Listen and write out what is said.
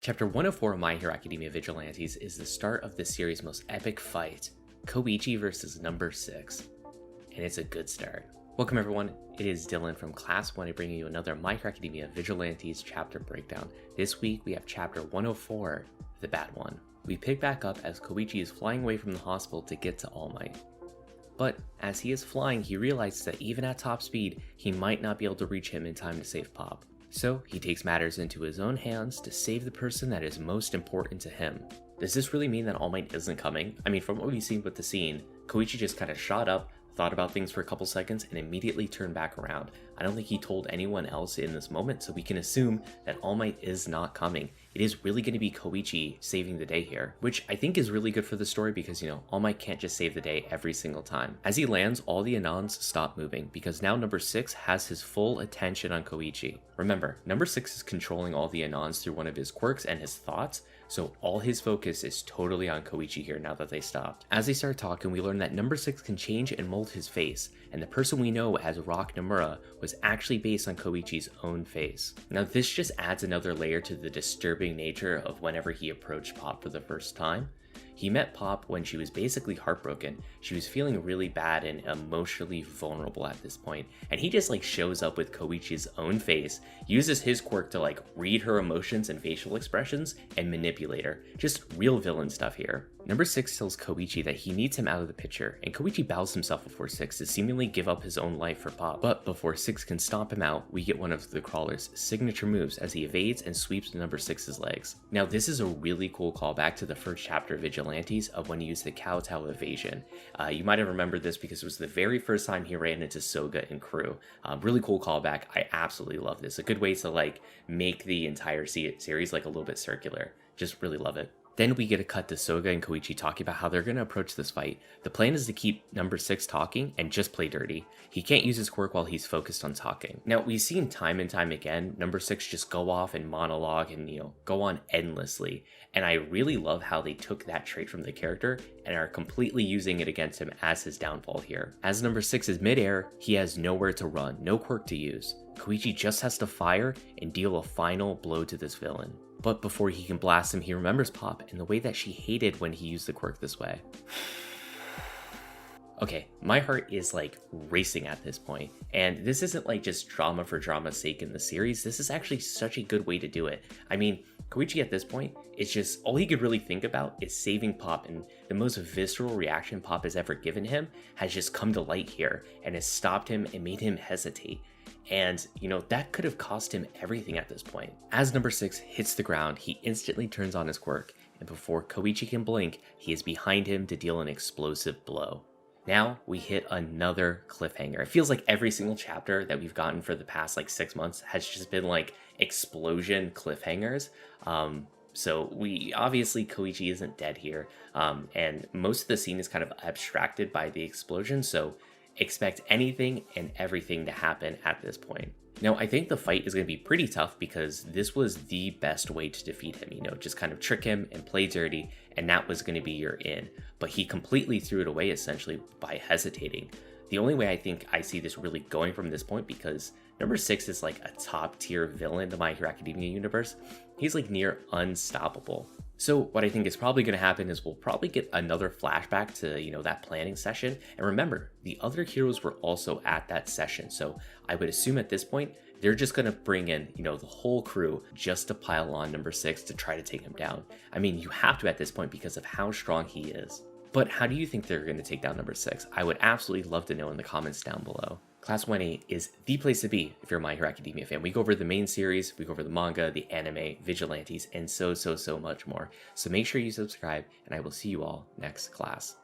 Chapter 104 of My Hero Academia Vigilantes is the start of the series' most epic fight, Koichi versus number 6. And it's a good start. Welcome everyone, it is Dylan from Class 1 bringing you another My Hero Academia Vigilantes chapter breakdown. This week we have chapter 104, The Bad One. We pick back up as Koichi is flying away from the hospital to get to All Might. But as he is flying, he realizes that even at top speed, he might not be able to reach him in time to save Pop. So he takes matters into his own hands to save the person that is most important to him. Does this really mean that All Might isn't coming? I mean, from what we've seen with the scene, Koichi just kind of shot up, thought about things for a couple seconds, and immediately turned back around. I don't think he told anyone else in this moment, so we can assume that All Might is not coming. It is really going to be Koichi saving the day here, which I think is really good for the story because, All Might can't just save the day every single time. As he lands, all the Anons stop moving because now number 6 has his full attention on Koichi. Remember, number 6 is controlling all the Anons through one of his quirks and his thoughts, so all his focus is totally on Koichi here now that they stopped. As they start talking, we learn that number 6 can change and mold his face, and the person we know as Rock Nomura was actually based on Koichi's own face. Now this just adds another layer to the disturbing nature of whenever he approached Pop for the first time. He met Pop when she was basically heartbroken. She was feeling really bad and emotionally vulnerable at this point, and he just shows up with Koichi's own face, uses his quirk to read her emotions and facial expressions and manipulate her. Just real villain stuff here. Number 6 tells Koichi that he needs him out of the picture, and Koichi bows himself before 6 to seemingly give up his own life for Pop. But before 6 can stomp him out, we get one of the Crawler's signature moves as he evades and sweeps number 6's legs. Now this is a really cool callback to the first chapter of Vigilantes of when he used the kowtow evasion. You might have remembered this because it was the very first time he ran into Soga and crew. Really cool callback. I absolutely love this. A good way to make the entire series a little bit circular. Just really love it. Then we get a cut to Soga and Koichi talking about how they're going to approach this fight. The plan is to keep number 6 talking and just play dirty. He can't use his quirk while he's focused on talking. Now, we've seen time and time again, number 6 just go off and monologue and, go on endlessly. And I really love how they took that trait from the character and are completely using it against him as his downfall here. As number 6 is midair, he has nowhere to run, no quirk to use. Koichi just has to fire and deal a final blow to this villain. But before he can blast him, he remembers Pop and the way that she hated when he used the quirk this way. Okay, my heart is racing at this point, and this isn't just drama for drama's sake in the series. This is actually such a good way to do it. I mean, Koichi at this point, it's just all he could really think about is saving Pop, and the most visceral reaction Pop has ever given him has just come to light here and has stopped him and made him hesitate. And, that could have cost him everything at this point. As number 6 hits the ground, he instantly turns on his quirk, and before Koichi can blink, he is behind him to deal an explosive blow. Now we hit another cliffhanger. It feels like every single chapter that we've gotten for the past 6 months has just been explosion cliffhangers. So obviously Koichi isn't dead here, and most of the scene is kind of abstracted by the explosion, so expect anything and everything to happen at this point. Now, I think the fight is going to be pretty tough because this was the best way to defeat him, just kind of trick him and play dirty, and that was going to be your in. But he completely threw it away essentially by hesitating. The only way I think I see this really going from this point, because number 6 is a top tier villain in the My Hero Academia universe, he's near unstoppable. So what I think is probably going to happen is we'll probably get another flashback to, that planning session. And remember, the other heroes were also at that session. So I would assume at this point, they're just going to bring in, the whole crew just to pile on number 6 to try to take him down. I mean, you have to at this point because of how strong he is. But how do you think they're going to take down number 6? I would absolutely love to know in the comments down below. Class 1A is the place to be if you're a My Hero Academia fan. We go over the main series, we go over the manga, the anime, Vigilantes, and so much more. So make sure you subscribe, and I will see you all next class.